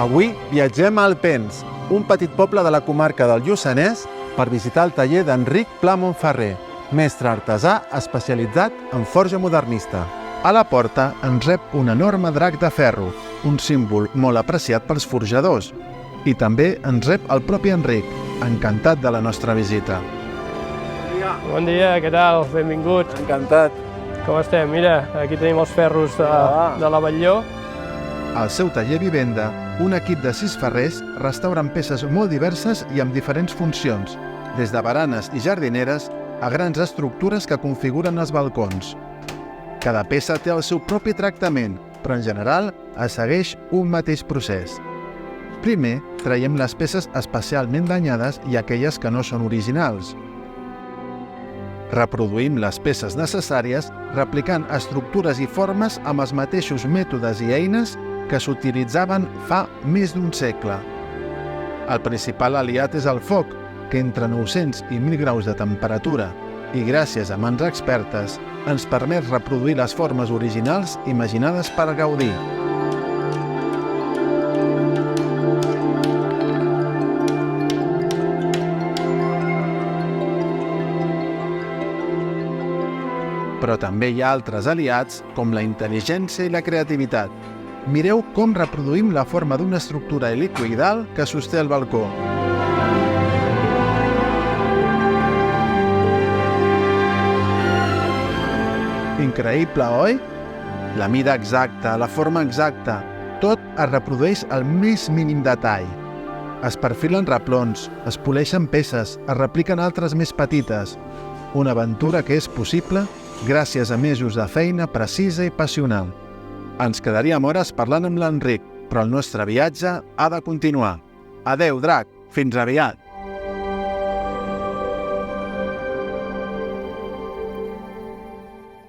Avui viatgem a Alpens, un petit poble de la comarca del Lluçanès, per visitar el taller d'Enric Pla Montferrer, mestre artesà especialitzat en forja modernista. A la porta ens rep un enorme drac de ferro, un símbol molt apreciat pels forjadors. I també ens rep el propi Enric, encantat de la nostra visita. Bon dia, què tal? Benvinguts. Encantat. Com estem? Mira, aquí tenim els ferros de la Batlló. Al seu taller vivenda, un equip de 6 ferrers restauren peces molt diverses i amb diferents funcions, des de baranes i jardineres a grans estructures que configuren els balcons. Cada peça té el seu propi tractament, però en general es segueix un mateix procés. Primer, traiem les peces especialment danyades i aquelles que no són originals. Reproduïm les peces necessàries replicant estructures i formes amb els mateixos mètodes i eines que s'utilitzaven fa més d'un segle. El principal aliat és el foc, que entre 900 i 1.000 graus de temperatura i gràcies a mans expertes ens permet reproduir les formes originals imaginades per Gaudí. Però també hi ha altres aliats, com la intel·ligència i la creativitat. Mireu com reproduïm la forma d'una estructura helicoïdal que sosté el balcó. Increïble, oi? La mida exacta, la forma exacta, tot es reprodueix al més mínim detall. Es perfilen replons, es poleixen peces, es repliquen altres més petites. Una aventura que és possible gràcies a mesos de feina precisa i passional. Ens quedaríem hores parlant amb l'Enric, però el nostre viatge ha de continuar. Adeu, drac! Fins aviat!